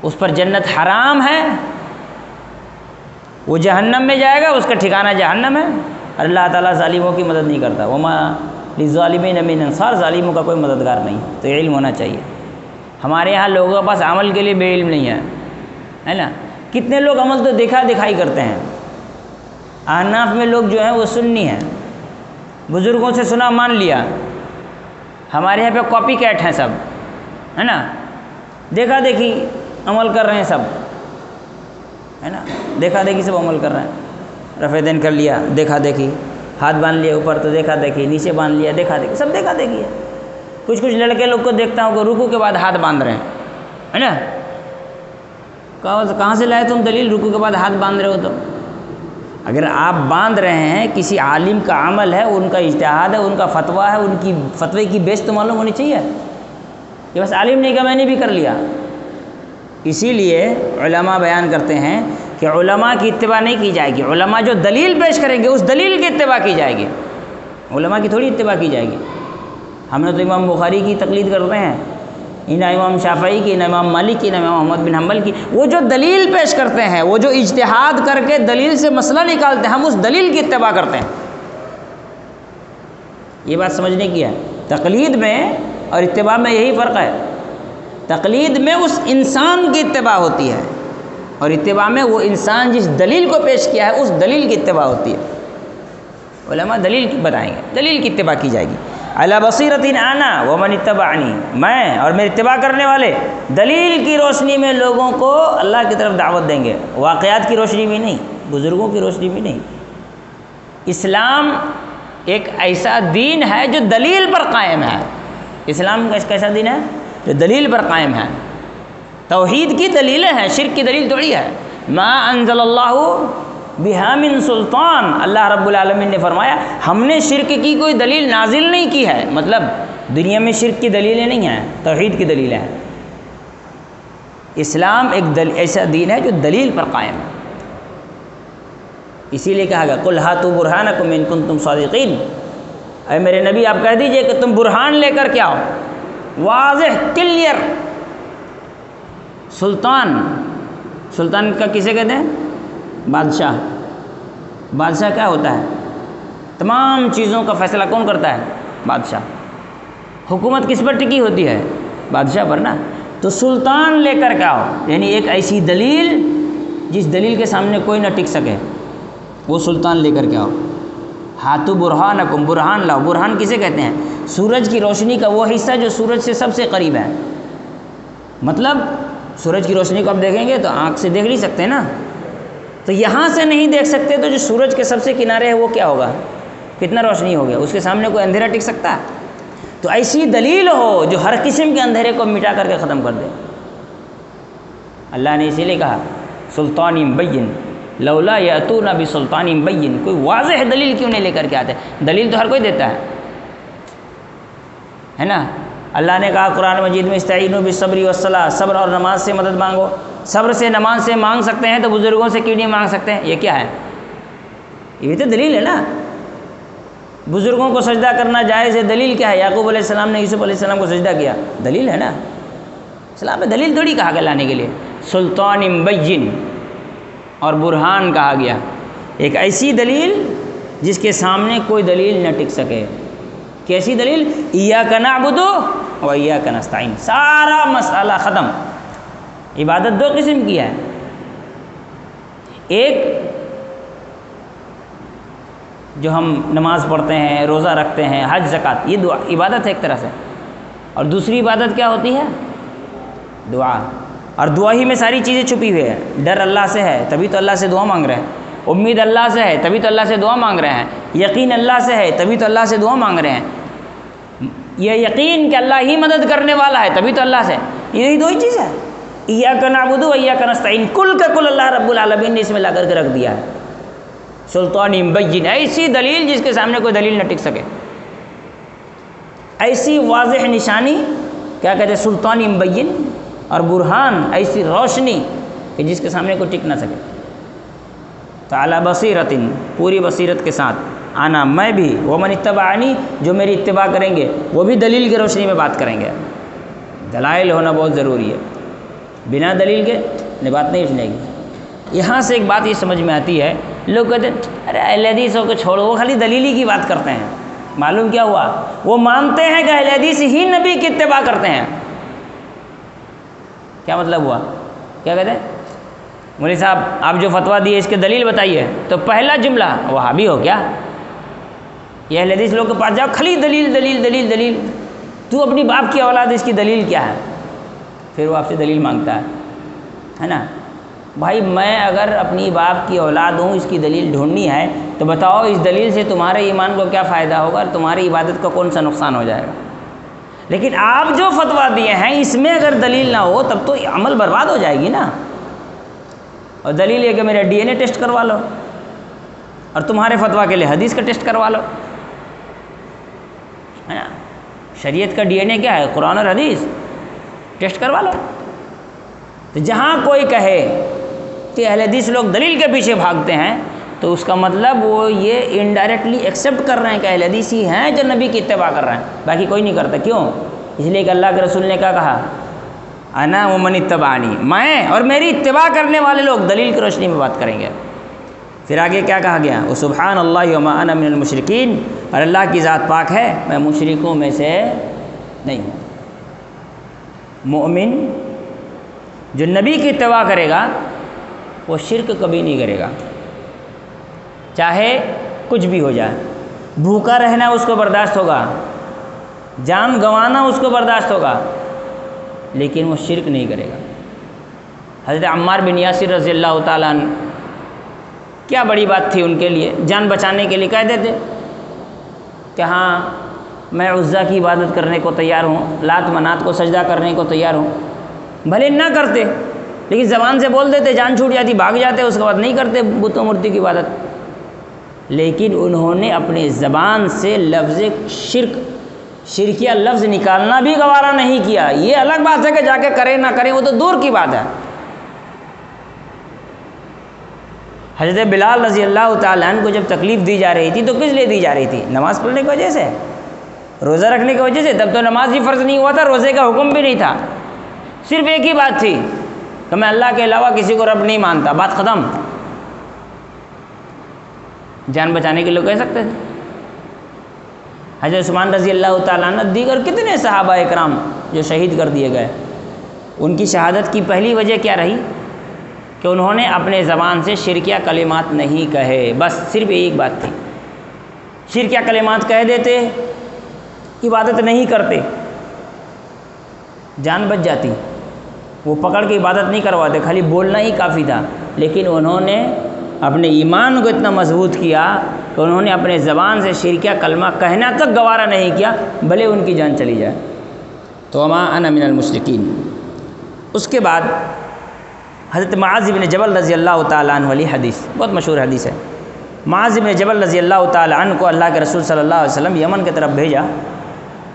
اس پر جنت حرام ہے، وہ جہنم میں جائے گا، اس کا ٹھکانہ جہنم ہے. اللہ تعالیٰ ظالموں کی مدد نہیں کرتا. وما للظالمین من انصار، ظالموں کا کوئی مددگار نہیں. تو یہ علم ہونا چاہیے. ہمارے یہاں لوگوں کے پاس عمل کے لیے بے علم نہیں ہے نا. کتنے لوگ عمل تو دکھائی کرتے ہیں. احناف میں لوگ جو ہیں وہ سنی ہیں، بزرگوں سے سنا مان لیا. ہمارے یہاں پہ کاپی کیٹ ہیں سب، ہے نا، دیکھا دیکھی عمل کر رہے ہیں سب. ہے نا، دیکھا دیکھی سب عمل کر رہے ہیں، رفع دین کر لیا دیکھا دیکھی، ہاتھ باندھ لیا اوپر تو دیکھا دیکھی، نیچے باندھ لیا دیکھا دیکھی، سب دیکھا دیکھی ہے۔ کچھ لڑکے لوگ کو دیکھتا ہوں کہ رکوع کے بعد ہاتھ باندھ رہے ہیں، ہے نا، کہاں سے لائے تم دلیل رکوع کے بعد ہاتھ باندھ رہے ہو؟ تو اگر آپ باندھ رہے ہیں، کسی عالم کا عمل ہے، ان کا اجتہاد ہے، ان کا فتویٰ ہے، ان کی فتوے کی بیس تو معلوم ہونی چاہیے کہ بس عالم نے کہا میں نے بھی کر لیا۔ اسی لیے علماء بیان کرتے ہیں کہ علماء کی اتباع نہیں کی جائے گی، علماء جو دلیل پیش کریں گے اس دلیل کی اتباع کی جائے گی، علماء کی تھوڑی اتباع کی جائے گی۔ ہم نے تو امام بخاری کی تقلید کرتے ہیں، نہ امام شافعی کی، نہ امام مالک کی، نہ امام احمد بن حنبل کی۔ وہ جو دلیل پیش کرتے ہیں، وہ جو اجتہاد کر کے دلیل سے مسئلہ نکالتے ہیں، ہم اس دلیل کی اتباع کرتے ہیں۔ یہ بات سمجھنے کی ہے۔ تقلید میں اور اتباع میں یہی فرق ہے۔ تقلید میں اس انسان کی اتباع ہوتی ہے، اور اتباع میں وہ انسان جس دلیل کو پیش کیا ہے اس دلیل کی اتباع ہوتی ہے۔ علماء دلیل بتائیں گے، دلیل کی اتباع کی جائے گی۔ علی بصیرۃ انا ومن اتبعنی، میں اور میرے اتباع کرنے والے دلیل کی روشنی میں لوگوں کو اللہ کی طرف دعوت دیں گے، واقعات کی روشنی بھی نہیں، بزرگوں کی روشنی بھی نہیں۔ اسلام ایک ایسا دین ہے جو دلیل پر قائم ہے۔ اسلام کا کیسا دین ہے؟ جو دلیل پر قائم ہے۔ توحید کی دلیلیں ہیں، شرک کی دلیل تھوڑی ہے۔ ما انزل اللہ بہا من سلطان، اللہ رب العالمین نے فرمایا ہم نے شرک کی کوئی دلیل نازل نہیں کی ہے، مطلب دنیا میں شرک کی دلیلیں نہیں ہیں، توحید کی دلیلیں ہیں۔ اسلام ایک ایسا دین ہے جو دلیل پر قائم ہے۔ اسی لیے کہا گیا قل ہاتوا برہانکم ان کنتم صادقین، اے میرے نبی آپ کہہ دیجئے کہ تم برہان لے کر کے آؤ، واضح کلیئر۔ سلطان کا کسے کہتے ہیں؟ بادشاہ۔ بادشاہ کیا ہوتا ہے؟ تمام چیزوں کا فیصلہ کون کرتا ہے؟ بادشاہ۔ حکومت کس پر ٹکی ہوتی ہے؟ بادشاہ پر نا۔ تو سلطان لے کر کے آؤ، یعنی ایک ایسی دلیل جس دلیل کے سامنے کوئی نہ ٹک سکے، وہ سلطان لے کر کے آؤ۔ ہاتوا برہانکم، برہان لاؤ۔ برہان کسے کہتے ہیں؟ سورج کی روشنی کا وہ حصہ جو سورج سے سب سے قریب ہے۔ مطلب سورج کی روشنی کو آپ دیکھیں گے تو آنکھ سے دیکھ نہیں سکتے نا، تو یہاں سے نہیں دیکھ سکتے، تو جو سورج کے سب سے کنارے ہے وہ کیا ہوگا؟ کتنا روشنی ہو گیا، اس کے سامنے کوئی اندھیرا ٹک سکتا ہے؟ تو ایسی دلیل ہو جو ہر قسم کے اندھیرے کو مٹا کر کے ختم کر دے۔ اللہ نے اسی لیے کہا سلطان بین لولا یاتون بسلطان بین، کوئی واضح دلیل کیوں نہیں لے کر کے آتے؟ دلیل تو ہر کوئی دیتا ہے نا۔ اللہ نے کہا قرآن مجید میں استعینوا بالصبر والصلاۃ، صبر اور نماز سے مدد مانگو۔ صبر سے نماز سے مانگ سکتے ہیں تو بزرگوں سے کیوں نہیں مانگ سکتے ہیں؟ یہ کیا ہے؟ یہ تو دلیل ہے نا۔ بزرگوں کو سجدہ کرنا جائز ہے، دلیل کیا ہے؟ یعقوب علیہ السلام نے یوسف علیہ السلام کو سجدہ کیا، دلیل ہے نا۔ اسلام میں دلیل تھوڑی کہا گیا لانے کے لیے۔ سلطان بین اور برہان کہا گیا، ایک ایسی دلیل جس کے سامنے کوئی دلیل نہ ٹک سکے۔ کیسی دلیل؟ ایاک نعبد و ایاک نستعین، سارا مسئلہ ختم۔ عبادت دو قسم کی ہے، ایک جو ہم نماز پڑھتے ہیں، روزہ رکھتے ہیں، حج زکوٰۃ، یہ دعا عبادت ہے ایک طرح سے، اور دوسری عبادت کیا ہوتی ہے؟ دعا۔ اور دعا ہی میں ساری چیزیں چھپی ہوئی ہیں۔ ڈر اللہ سے ہے تبھی تو اللہ سے دعا مانگ رہے ہیں، امید اللہ سے ہے تبھی تو اللہ سے دعا مانگ رہے ہیں، یقین اللہ سے ہے تبھی تو اللہ سے دعا مانگ رہے ہیں، یہ یقین کہ اللہ ہی مدد کرنے والا ہے تبھی تو اللہ سے، یہی دو ہی چیز ہے۔ ایاک نعبد و ایاک نستعین، کل کا کل اللہ رب العالمین نے اس میں لا کر کے رکھ دیا ہے۔ سلطان بین، ایسی دلیل جس کے سامنے کوئی دلیل نہ ٹک سکے، ایسی واضح نشانی کیا کہتے ہیں؟ سلطان بین، اور برہان ایسی روشنی کہ جس کے سامنے کوئی ٹک نہ سکے۔ تعالی بصیرۃ، پوری بصیرت کے ساتھ، آنا میں بھی، ومن اتبعنی، جو میری اتباع کریں گے وہ بھی دلیل کی روشنی میں بات کریں گے۔ دلائل ہونا بہت ضروری ہے، بنا دلیل کے بات نہیں سنے گی۔ یہاں سے ایک بات یہ سمجھ میں آتی ہے، لوگ کہتے ہیں ارے اہل حدیثوں کو چھوڑو، وہ خالی دلیلی کی بات کرتے ہیں۔ معلوم کیا ہوا؟ وہ مانتے ہیں کہ اہل حدیث ہی نبی کی اتباع کرتے ہیں۔ کیا مطلب ہوا؟ کیا کہتے ہیں؟ مولوی صاحب آپ جو فتویٰ دیے اس کے دلیل بتائیے، تو پہلا جملہ وہابی ہو کیا؟ یہ اہل حدیث لوگ کے پاس جاؤ، خالی دلیل دلیل دلیل دلیل، تو اپنی باپ کی اولاد، اس کی دلیل کیا ہے؟ پھر وہ آپ سے دلیل مانگتا ہے نا۔ بھائی میں اگر اپنی باپ کی اولاد ہوں، اس کی دلیل ڈھونڈنی ہے تو بتاؤ اس دلیل سے تمہارے ایمان کو کیا فائدہ ہوگا اور تمہاری عبادت کو کون سا نقصان ہو جائے گا؟ لیکن آپ جو فتویٰ دیے ہیں اس میں اگر دلیل نہ ہو تب تو عمل برباد ہو جائے گی نا۔ اور دلیل یہ کہ میرا ڈی این اے ٹیسٹ کروا لو، اور تمہارے فتویٰ کے لیے حدیث کا ٹیسٹ کروا لو، ہے نا؟ شریعت کا ڈی این اے کیا ہے؟ قرآن اور حدیث، ٹیسٹ کروا لو۔ تو جہاں کوئی کہے کہ اہل حدیث لوگ دلیل کے پیچھے بھاگتے ہیں تو اس کا مطلب وہ یہ انڈائریکٹلی ایکسیپٹ کر رہے ہیں کہ اہل حدیث ہی ہیں جو نبی کی اتباع کر رہے ہیں، باقی کوئی نہیں کرتا۔ کیوں؟ اس لیے کہ اللہ کے رسول نے کیا کہا؟ انا ومن اتبعنی، میں اور میری اتباع کرنے والے لوگ دلیل کی روشنی میں بات کریں گے۔ پھر آگے کیا کہا گیا؟ وسبحان اللہ وما انا من المشرکین، اور اللہ کی ذات پاک ہے میں مشرکوں میں سے نہیں ہوں۔ مومن جو نبی کی اتباع کرے گا وہ شرک کبھی نہیں کرے گا، چاہے کچھ بھی ہو جائے۔ بھوکا رہنا اس کو برداشت ہوگا، جان گنوانا اس کو برداشت ہوگا، لیکن وہ شرک نہیں کرے گا۔ حضرت عمار بن یاسر رضی اللہ تعالیٰ عنہ، کیا بڑی بات تھی ان کے لیے، جان بچانے کے لیے کہہ دیتے کہ ہاں میں عزا کی عبادت کرنے کو تیار ہوں، لات منات کو سجدہ کرنے کو تیار ہوں۔ بھلے نہ کرتے لیکن زبان سے بول دیتے، جان چھوٹ جاتی، بھاگ جاتے، اس کے بعد نہیں کرتے بت و مورتی کی عبادت۔ لیکن انہوں نے اپنی زبان سے لفظ شرکیہ لفظ نکالنا بھی گوارا نہیں کیا۔ یہ الگ بات ہے کہ جا کے کریں نہ کریں، وہ تو دور کی بات ہے۔ حضرت بلال رضی اللہ تعالیٰ عنہ کو جب تکلیف دی جا رہی تھی تو کس لیے دی جا رہی تھی؟ نماز پڑھنے کی وجہ سے، روزہ رکھنے کی وجہ سے۔ تب تو نماز ہی فرض نہیں ہوا تھا، روزے کا حکم بھی نہیں تھا، صرف ایک ہی بات تھی کہ میں اللہ کے علاوہ کسی کو رب نہیں مانتا، بات ختم۔ جان بچانے کے لوگ کہہ سکتے تھے۔ حضرت عثمان رضی اللہ تعالیٰ عنہ، دیگر کتنے صحابہ اکرام جو شہید کر دیے گئے، ان کی شہادت کی پہلی وجہ کیا رہی؟ کہ انہوں نے اپنے زبان سے شرکیہ کلمات نہیں کہے، بس صرف ایک بات تھی۔ شرکیہ کلمات کہہ دیتے، عبادت نہیں کرتے، جان بچ جاتی، وہ پکڑ کے عبادت نہیں کرواتے، خالی بولنا ہی کافی تھا۔ لیکن انہوں نے اپنے ایمان کو اتنا مضبوط کیا کہ انہوں نے اپنے زبان سے شرکیہ کلمہ کہنا تک گوارا نہیں کیا، بھلے ان کی جان چلی جائے۔ تو وما انا من المشرکین۔ اس کے بعد حضرت معاذ بن جبل رضی اللہ تعالیٰ عنہ والی حدیث، بہت مشہور حدیث ہے۔ معاذ بن جبل رضی اللہ تعالیٰ عنہ کو اللہ کے رسول صلی اللہ علیہ وسلم یمن کی طرف بھیجا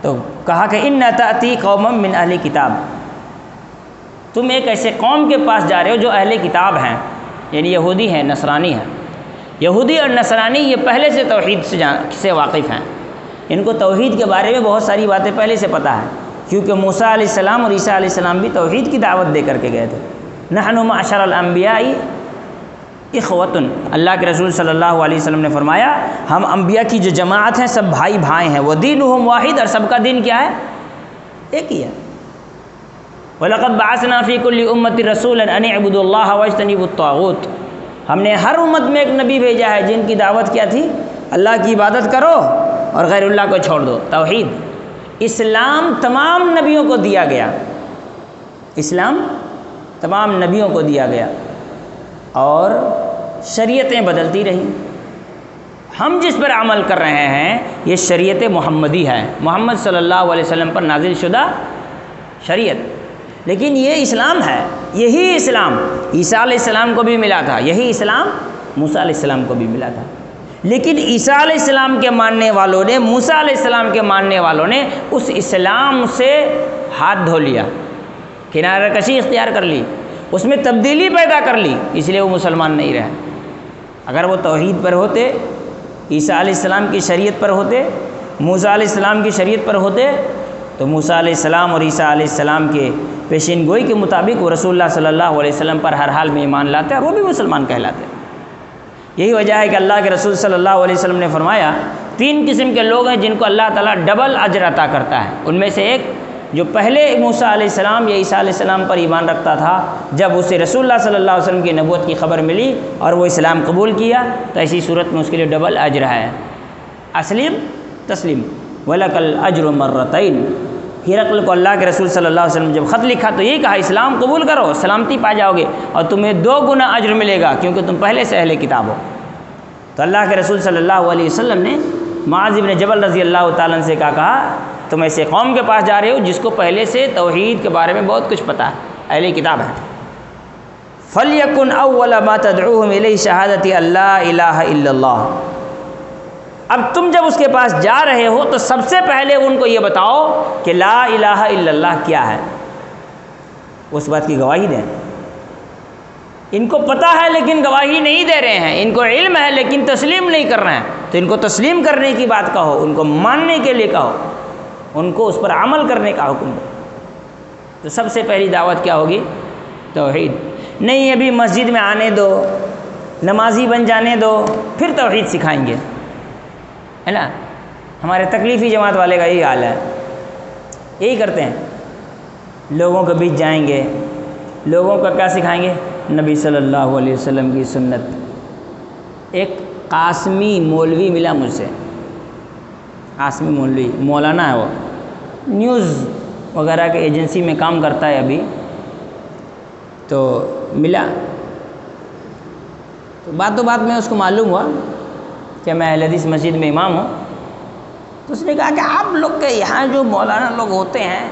تو کہا کہ ان تأتی قوما من اہل کتاب، تم ایک ایسے قوم کے پاس جا رہے ہو جو اہل کتاب ہیں، یعنی یہودی ہیں، نصرانی ہیں۔ یہودی اور نصرانی یہ پہلے سے توحید سے واقف ہیں، ان کو توحید کے بارے میں بہت ساری باتیں پہلے سے پتہ ہے، کیونکہ موسیٰ علیہ السلام اور عیسیٰ علیہ السلام بھی توحید کی دعوت دے کر کے گئے تھے۔ نحن معشر الانبیاء اخوۃ، اللہ کے رسول صلی اللہ علیہ وسلم نے فرمایا ہم انبیاء کی جو جماعت ہیں سب بھائی بھائی ہیں، ودینہم واحد، اور سب کا دین کیا ہے؟ ایک ہی ہے۔ وَلَقَدْ بَعَثْنَا فِي كُلِّ أُمَّةٍ رَسُولًا أَنِ اعْبُدُوا اللَّهَ وَاجْتَنِبُوا الطَّاغُوتَ، ہم نے ہر امت میں ایک نبی بھیجا ہے جن کی دعوت کیا تھی؟ اللہ کی عبادت کرو اور غیر اللہ کو چھوڑ دو، توحید۔ اسلام تمام نبیوں کو دیا گیا، اسلام تمام نبیوں کو دیا گیا، اور شریعتیں بدلتی رہیں۔ ہم جس پر عمل کر رہے ہیں یہ شریعت محمدی ہے، محمد صلی اللہ علیہ وسلم پر نازل شدہ شریعت، لیکن یہ اسلام ہے، یہی اسلام عیسیٰ علیہ السلام کو بھی ملا تھا، یہی اسلام موسیٰ علیہ السلام کو بھی ملا تھا۔ لیکن عیسیٰ علیہ السلام کے ماننے والوں نے، موسیٰ علیہ السلام کے ماننے والوں نے اس اسلام سے ہاتھ دھو لیا، کنارہ کشی اختیار کر لی، اس میں تبدیلی پیدا کر لی، اس لیے وہ مسلمان نہیں رہے۔ اگر وہ توحید پر ہوتے، عیسیٰ علیہ السلام کی شریعت پر ہوتے، موسیٰ علیہ السلام کی شریعت پر ہوتے، تو موسیٰ علیہ السلام اور عیسیٰ علیہ السلام کے پیشین گوئی کے مطابق وہ رسول اللہ صلی اللہ علیہ وسلم پر ہر حال میں ایمان لاتے اور وہ بھی مسلمان کہلاتے۔ یہی وجہ ہے کہ اللہ کے رسول صلی اللہ علیہ وسلم نے فرمایا 3 قسم کے لوگ ہیں جن کو اللہ تعالیٰ ڈبل اجر عطا کرتا ہے۔ ان میں سے ایک جو پہلے موسیٰ علیہ السلام یا عیسیٰ علیہ السلام پر ایمان رکھتا تھا، جب اسے رسول اللہ صلی اللہ علیہ وسلم کی نبوت کی خبر ملی اور وہ اسلام قبول کیا تو ایسی صورت میں اس کے لیے ڈبل اجر ہے، اسلم تسلیم وَلَكَ الْأَجْرُ مَرَّتَيْن۔ ہرقل کو اللہ کے رسول صلی اللہ علیہ وسلم جب خط لکھا تو یہ کہا اسلام قبول کرو سلامتی پا جاؤ گے اور تمہیں 2 گنا اجر ملے گا کیونکہ تم پہلے سے اہل کتاب ہو۔ تو اللہ کے رسول صلی اللہ علیہ وسلم نے معاذ بن جبل رضی اللہ تعالیٰ عنہ سے کہا تم ایسے قوم کے پاس جا رہے ہو جس کو پہلے سے توحید کے بارے میں بہت کچھ پتہ ہے، اہل کتاب ہے۔ فَلْيَكُنْ أَوَّلَ مَا تَدْعُوهُمْ إِلَيْهِ شَهَادَةِ أَن لَّا إِلَٰهَ إِلَّا اللَّهُ۔ اب تم جب اس کے پاس جا رہے ہو تو سب سے پہلے ان کو یہ بتاؤ کہ لا الہ الا اللہ کیا ہے، اس بات کی گواہی دیں۔ ان کو پتہ ہے لیکن گواہی نہیں دے رہے ہیں، ان کو علم ہے لیکن تسلیم نہیں کر رہے ہیں، تو ان کو تسلیم کرنے کی بات کہو، ان کو ماننے کے لیے کہو، ان کو اس پر عمل کرنے کا حکم دو۔ تو سب سے پہلی دعوت کیا ہوگی؟ توحید۔ نہیں ابھی مسجد میں آنے دو، نمازی بن جانے دو، پھر توحید سکھائیں گے، ہے نا۔ ہمارے تکلیفی جماعت والے کا یہی حال ہے، یہی کرتے ہیں، لوگوں کے بیچ جائیں گے، لوگوں کا کیا سکھائیں گے؟ نبی صلی اللہ علیہ وسلم کی سنت۔ ایک قاسمی مولوی ملا مجھ سے، قاسمی مولوی، مولانا ہے وہ، نیوز وغیرہ کے ایجنسی میں کام کرتا ہے ابھی، تو ملا تو باتوں بات میں اس کو معلوم ہوا کہ میں اہل حدیث مسجد میں امام ہوں، تو اس نے کہا کہ آپ لوگ کے یہاں جو مولانا لوگ ہوتے ہیں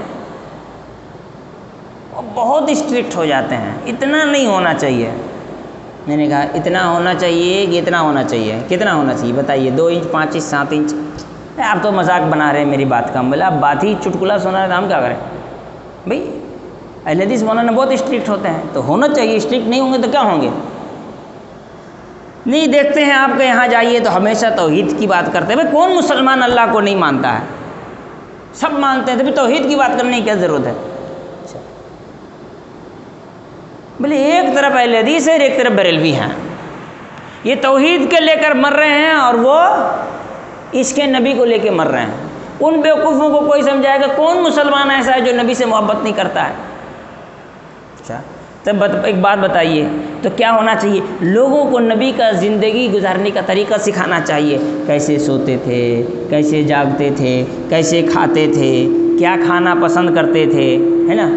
وہ بہت اسٹرکٹ ہو جاتے ہیں، اتنا نہیں ہونا چاہیے۔ میں نے کہا اتنا ہونا چاہیے کہ اتنا ہونا چاہیے، کتنا ہونا چاہیے بتائیے، 2 انچ 5 انچ 7 انچ؟ آپ تو مذاق بنا رہے ہیں میری بات کا۔ بولا آپ بات ہی چٹکلا سنا رہے تو ہم کیا کریں بھائی، اہل حدیث مولانا بہت اسٹرکٹ ہوتے ہیں تو ہونا چاہیے، اسٹرکٹ نہیں ہوں گے تو کیا ہوں گے؟ نہیں دیکھتے ہیں آپ کے یہاں جائیے تو ہمیشہ توحید کی بات کرتے ہیں۔ بھائی کون مسلمان اللہ کو نہیں مانتا ہے؟ سب مانتے ہیں، تو پھر توحید کی بات کرنے کی کیا ضرورت ہے؟ بولے ایک طرف اہل حدیث ہے اور ایک طرف بریلوی ہیں، یہ توحید کے لے کر مر رہے ہیں اور وہ عشق نبی کو لے کے مر رہے ہیں۔ ان بیوقوفوں کو کوئی سمجھائے گا کون مسلمان ایسا ہے جو نبی سے محبت نہیں کرتا ہے؟ اچھا تب ایک بات بتائیے، تو کیا ہونا چاہیے؟ لوگوں کو نبی کا زندگی گزارنے کا طریقہ سکھانا چاہیے، کیسے سوتے تھے، کیسے جاگتے تھے، کیسے کھاتے تھے، کیا کھانا پسند کرتے تھے، ہے نا،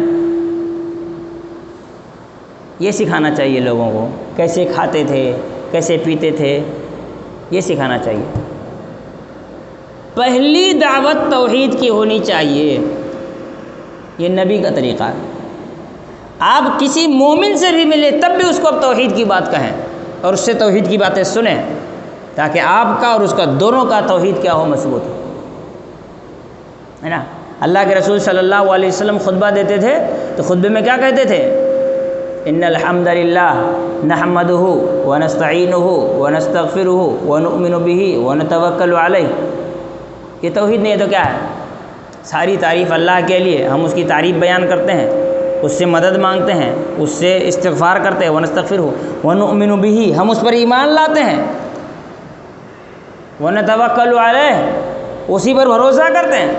یہ سکھانا چاہیے لوگوں کو، کیسے کھاتے تھے، کیسے پیتے تھے، یہ سکھانا چاہیے۔ پہلی دعوت توحید کی ہونی چاہیے، یہ نبی کا طریقہ ہے۔ آپ کسی مومن سے بھی ملے تب بھی اس کو اب توحید کی بات کہیں اور اس سے توحید کی باتیں سنیں، تاکہ آپ کا اور اس کا دونوں کا توحید کیا ہو؟ مضبوط ہو، ہے نا۔ اللہ کے رسول صلی اللہ علیہ وسلم خطبہ دیتے تھے تو خطبے میں کیا کہتے تھے؟ ان الحمد للہ نحمدہ ونستعینہ ونستغفرہ ونؤمن بہ ونتوکل علیہ۔ یہ توحید نہیں ہے تو کیا ہے؟ ساری تعریف اللہ کے لیے، ہم اس کی تعریف بیان کرتے ہیں، اس سے مدد مانگتے ہیں، اس سے استغفار کرتے ہیں، ونستغفرہ ونؤمن بہ، ہم اس پر ایمان لاتے ہیں، ونتوکل علیہ، اسی پر بھروسہ کرتے ہیں،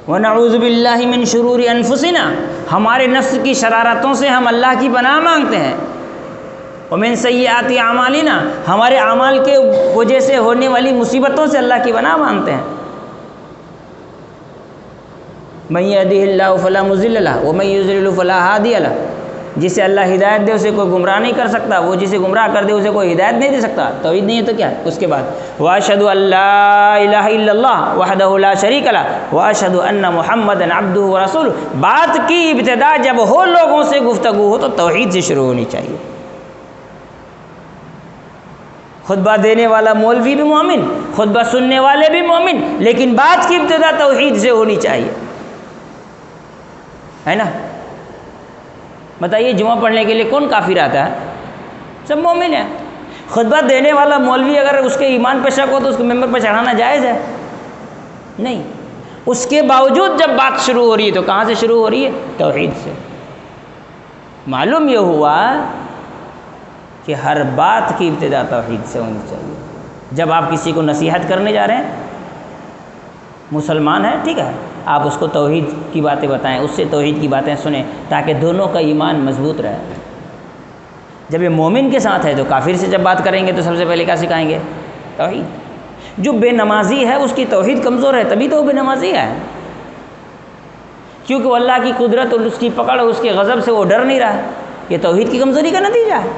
ونعوذ باللہ من شرور انفسنا، ہمارے نفس کی شرارتوں سے ہم اللہ کی پناہ مانگتے ہیں، ومن سیئات اعمالنا، ہمارے اعمال کے وجہ سے ہونے والی مصیبتوں سے اللہ کی پناہ مانگتے ہیں۔ من یہدہ اللہ فلا مضل لہ ومن یضلل فلا ہادی لہ، جسے اللہ ہدایت دے اسے کوئی گمراہ نہیں کر سکتا، وہ جسے گمراہ کر دے اسے کوئی ہدایت نہیں دے سکتا۔ توحید نہیں ہے تو کیا ہے؟ اس کے بعد واشہد ان لا الہ الا اللہ وحدہ لا شریک لہ واشہد ان محمدا عبدہ ورسولہ۔ بات کی ابتدا جب ہو لوگوں سے گفتگو ہو تو توحید سے شروع ہونی چاہیے۔ خطبہ دینے والا مولوی بھی مومن، خطبہ سننے والے بھی مومن، لیکن بات کی ابتدا توحید سے ہونی چاہیے، ہے نا۔ بتائیے جمعہ پڑھنے کے لیے کون کافر آتا ہے؟ سب مومن ہیں۔ خطبہ دینے والا مولوی اگر اس کے ایمان پہ شک ہو تو اس کو ممبر پہ چڑھانا جائز ہے؟ نہیں۔ اس کے باوجود جب بات شروع ہو رہی ہے تو کہاں سے شروع ہو رہی ہے؟ توحید سے۔ معلوم یہ ہوا کہ ہر بات کی ابتدا توحید سے ہونی چاہیے۔ جب آپ کسی کو نصیحت کرنے جا رہے ہیں، مسلمان ہے ٹھیک ہے، آپ اس کو توحید کی باتیں بتائیں، اس سے توحید کی باتیں سنیں تاکہ دونوں کا ایمان مضبوط رہے۔ جب یہ مومن کے ساتھ ہے تو کافر سے جب بات کریں گے تو سب سے پہلے کیا سکھائیں گے؟ توحید۔ جو بے نمازی ہے اس کی توحید کمزور ہے، تبھی تو وہ بے نمازی ہے۔ کیونکہ وہ اللہ کی قدرت اور اس کی پکڑ اور اس کے غضب سے وہ ڈر نہیں رہا. یہ توحید کی کمزوری کا نتیجہ ہے.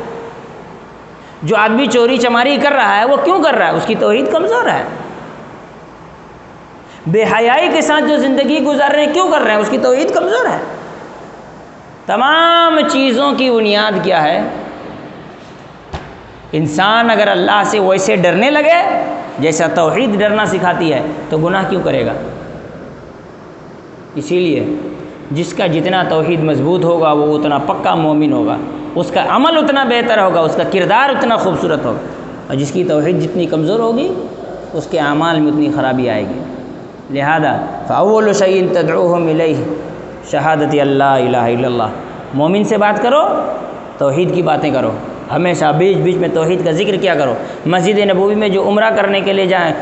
جو آدمی چوری چماری کر رہا ہے وہ کیوں کر رہا ہے؟ اس کی توحید کمزور ہے. بے حیائی کے ساتھ جو زندگی گزار رہے ہیں کیوں کر رہے ہیں؟ اس کی توحید کمزور ہے. تمام چیزوں کی بنیاد کیا ہے؟ انسان اگر اللہ سے ویسے ڈرنے لگے جیسا توحید ڈرنا سکھاتی ہے تو گناہ کیوں کرے گا؟ اسی لیے جس کا جتنا توحید مضبوط ہوگا وہ اتنا پکا مومن ہوگا، اس کا عمل اتنا بہتر ہوگا، اس کا کردار اتنا خوبصورت ہوگا. اور جس کی توحید جتنی کمزور ہوگی اس کے اعمال میں اتنی خرابی آئے گی. لہذا فاول شیء تدعوہم الیہ شہادت اللہ الہ الا اللہ. مومن سے بات کرو، توحید کی باتیں کرو، ہمیشہ بیچ بیچ میں توحید کا ذکر کیا کرو. مسجد نبوی میں جو عمرہ کرنے کے لیے جائیں،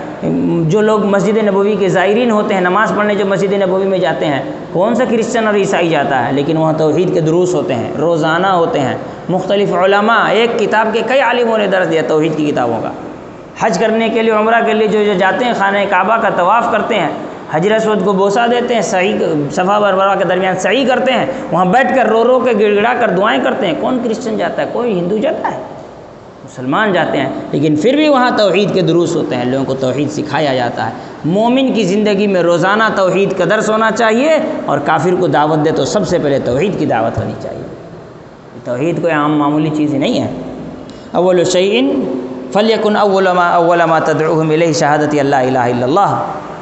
جو لوگ مسجد نبوی کے زائرین ہوتے ہیں، نماز پڑھنے جو مسجد نبوی میں جاتے ہیں، کون سا کرسچن اور عیسائی جاتا ہے؟ لیکن وہاں توحید کے دروس ہوتے ہیں، روزانہ ہوتے ہیں. مختلف علماء، ایک کتاب کے کئی عالموں نے درس دیا توحید کی کتابوں کا. حج کرنے کے لیے، عمرہ کے لیے جو جاتے ہیں، خانہ کعبہ کا طواف کرتے ہیں، حجر اسود کو بوسہ دیتے ہیں، صحیح صفا مروا کے درمیان صحیح کرتے ہیں، وہاں بیٹھ کر رو رو کے گڑ گڑا کر دعائیں کرتے ہیں. کون کرسچن جاتا ہے؟ کوئی ہندو جاتا ہے؟ مسلمان جاتے ہیں. لیکن پھر بھی وہاں توحید کے دروس ہوتے ہیں، لوگوں کو توحید سکھایا جاتا ہے. مومن کی زندگی میں روزانہ توحید کا درس ہونا چاہیے، اور کافر کو دعوت دے تو سب سے پہلے توحید کی دعوت ہونی چاہیے. توحید کوئی عام معمولی چیز ہی نہیں ہے. اول شیء فلیکن اول ما تدعوہم الیہ شہادت اللہ الہ الا اللہ.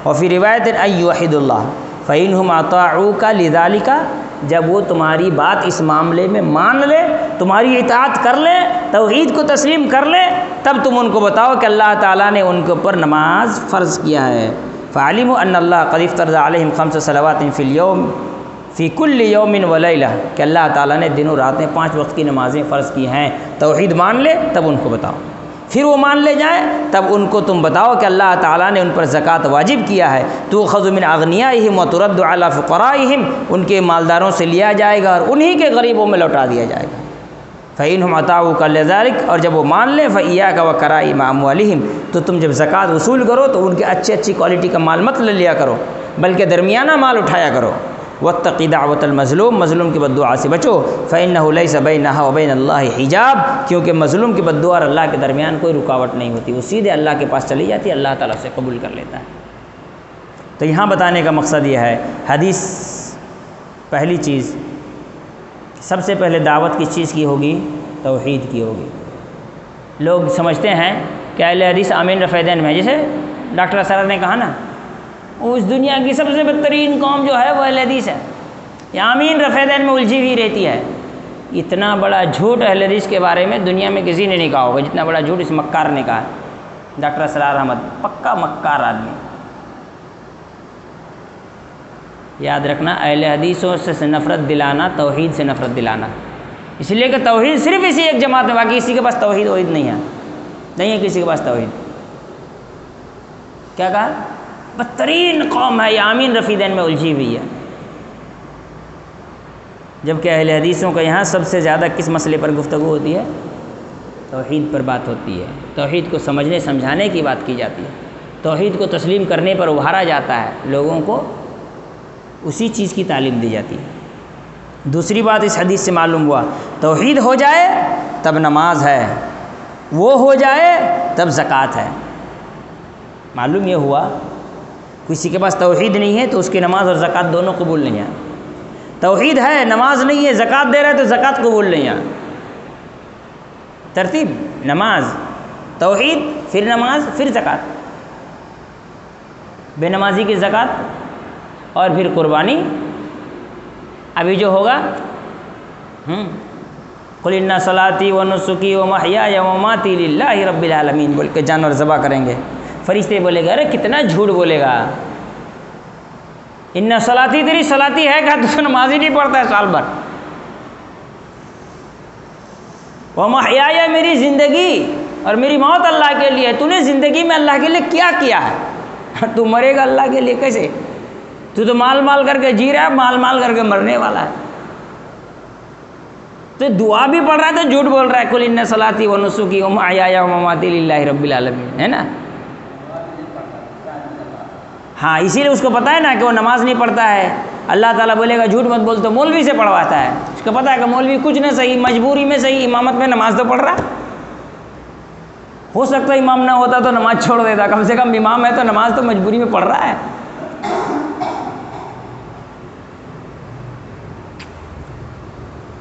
وفی روایت ان یوحد اللہ فإنہم اطاعوک لذالک. جب وہ تمہاری بات اس معاملے میں مان لے، تمہاری اطاعت کر لے، توحید کو تسلیم کر لے، تب تم ان کو بتاؤ کہ اللہ تعالیٰ نے ان کے اوپر نماز فرض کیا ہے. فعلموا ان اللہ قد افترض علیہم 5 صلوات فی اليوم فی کل یوم و لیلہ. کہ اللہ تعالیٰ نے دنوں راتیں 5 وقت کی نمازیں فرض کی ہیں. توحید مان لے تب ان کو بتاؤ. پھر وہ مان لے جائیں تب ان کو تم بتاؤ کہ اللہ تعالیٰ نے ان پر زکوٰۃ واجب کیا ہے. تؤخذ من اغنیائہم وترد علی فقرائہم. ان کے مالداروں سے لیا جائے گا اور انہی کے غریبوں میں لوٹا دیا جائے گا. فإنہم اطاعوک لذلک. اور جب وہ مان لیں فإیاک وکرائم اموالہم. تو تم جب زکوٰۃ وصول کرو تو ان کے اچھی کوالٹی کا مال مت لے لیا کرو، بلکہ درمیانہ مال اٹھایا کرو. واتق دعوت المظلوم. مظلوم کی بد دعا سے بچو. فإنہ لیس بینہا وبین اللہ حجاب. کیونکہ مظلوم کی بد دعا اور اللہ کے درمیان کوئی رکاوٹ نہیں ہوتی، وہ سیدھے اللہ کے پاس چلی جاتی ہے، اللہ تعالیٰ سے قبول کر لیتا ہے. تو یہاں بتانے کا مقصد یہ ہے، حدیث پہلی چیز سب سے پہلے دعوت کس چیز کی ہوگی؟ توحید کی ہوگی. لوگ سمجھتے ہیں کہ اہل حدیث آمین رفع دین میں، جیسے ڈاکٹر اسرار نے کہا نا، وہ اس دنیا کی سب سے بدترین قوم جو ہے وہ اہل حدیث ہے، یہ آمین رفع دین میں الجھی ہوئی رہتی ہے. اتنا بڑا جھوٹ اہل حدیث کے بارے میں دنیا میں کسی نے نہیں کہا ہوگا جتنا بڑا جھوٹ اس مکار نے کہا ہے. ڈاکٹر اسرار احمد پکا مکار آدمی. یاد رکھنا، اہل حدیثوں سے نفرت دلانا توحید سے نفرت دلانا. اس لیے کہ توحید صرف اسی ایک جماعت ہے، باقی کسی کے پاس توحید نہیں ہے، نہیں ہے کسی کے پاس توحید. کیا کہا؟ بدترین قوم ہے، یہ آمین رفع دین میں الجھی ہوئی ہے. جبکہ اہل حدیثوں کا یہاں سب سے زیادہ کس مسئلے پر گفتگو ہوتی ہے؟ توحید پر بات ہوتی ہے. توحید کو سمجھنے سمجھانے کی بات کی جاتی ہے. توحید کو تسلیم کرنے پر ابھارا جاتا ہے، لوگوں کو اسی چیز کی تعلیم دی جاتی ہے. دوسری بات اس حدیث سے معلوم ہوا، توحید ہو جائے تب نماز ہے، وہ ہو جائے تب زکوٰۃ ہے. معلوم یہ ہوا کسی کے پاس توحید نہیں ہے تو اس کی نماز اور زکوٰۃ دونوں قبول نہیں ہیں. توحید ہے، نماز نہیں ہے، زکوٰۃ دے رہے تو زکوٰۃ قبول نہیں ہے. ترتیب: نماز، توحید، پھر نماز، پھر زکوٰۃ. بے نمازی کی زکوٰۃ اور پھر قربانی. ابھی جو ہوگا قل ان صلاتی و نسکی و محیای و مماتی للہ رب العالمین بول کے جانور ذبح کریں گے. فرشتے بولے گا ارے کتنا جھوٹ بولے گا، ان صلاتی، تیری صلاتی ہے کیا؟ تو نماز ہی نہیں پڑھتا ہے سال بھر. و محیای، میری زندگی اور میری موت اللہ کے لیے. تو نے زندگی میں اللہ کے لیے کیا کیا ہے؟ تو مرے گا اللہ کے لیے کیسے؟ تو مال مال کر کے جی رہا ہے، مال مال کر کے مرنے والا ہے. تو دعا بھی پڑھ رہا ہے تو جھوٹ بول رہا ہے. قل ان صلاتی و نسکی و محیای و مماتی للہ رب العالمین، ہے نا؟ ہاں، اسی لیے اس کو پتہ ہے نا کہ وہ نماز نہیں پڑھتا ہے، اللہ تعالیٰ بولے گا جھوٹ مت بول، تو مولوی سے پڑھواتا ہے، اس کو پتہ ہے کہ مولوی کچھ نہ صحیح مجبوری میں صحیح امامت میں نماز تو پڑھ رہا ہے، ہو سکتا ہے امام نہ ہوتا تو نماز چھوڑ دیتا، کم سے کم امام ہے تو نماز تو مجبوری میں پڑھ رہا ہے۔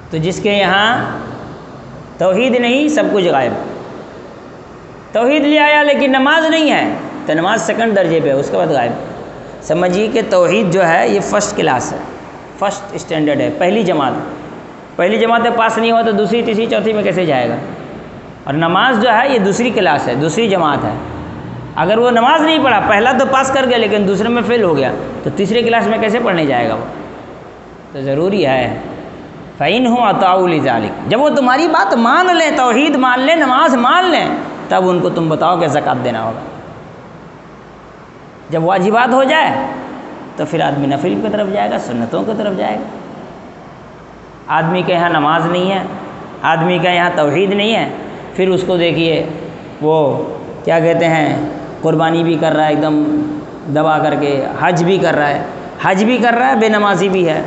تو جس کے یہاں توحید نہیں، سب کچھ غائب، توحید لے آیا لیکن نماز نہیں ہے تو نماز سیکنڈ درجے پہ، اس کے بعد غائب۔ سمجھیے کہ توحید جو ہے یہ فرسٹ کلاس ہے، فرسٹ اسٹینڈرڈ ہے، پہلی جماعت میں پاس نہیں ہوا تو دوسری تیسری چوتھی میں کیسے جائے گا؟ اور نماز جو ہے یہ دوسری کلاس ہے، دوسری جماعت ہے۔ اگر وہ نماز نہیں پڑھا، پہلا تو پاس کر گیا لیکن دوسرے میں فیل ہو گیا، تو تیسری کلاس میں کیسے پڑھنے جائے گا وہ؟ تو ضروری ہے فَإِنْهُمْ أَطَاعُوا لِذَلِكَ، جب وہ تمہاری بات مان لیں، توحید مان لیں، نماز مان لیں، تب ان کو تم بتاؤ کہ زکوٰۃ دینا ہوگا۔ جب واجبات ہو جائے تو پھر آدمی نفل کی طرف جائے گا، سنتوں کی طرف جائے گا۔ آدمی کے یہاں نماز نہیں ہے، آدمی کا یہاں توحید نہیں ہے، پھر اس کو دیکھیے وہ کیا کہتے ہیں، قربانی بھی کر رہا ہے ایک دم دبا کر کے، حج بھی کر رہا ہے، بے نمازی بھی ہے۔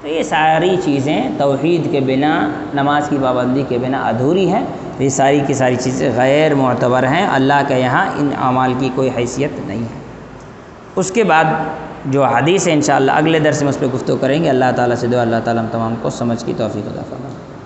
تو یہ ساری چیزیں توحید کے بنا، نماز کی پابندی کے بنا ادھوری ہیں، تو یہ ساری کی ساری چیزیں غیر معتبر ہیں، اللہ کے یہاں ان اعمال کی کوئی حیثیت نہیں ہے۔ اس کے بعد جو حدیث ہے انشاءاللہ اگلے درس میں اس پہ گفتگو کریں گے۔ اللہ تعالیٰ سے دعا اللہ تعالیٰ ہم تمام کو سمجھ کی توفیق عطا فرمائے۔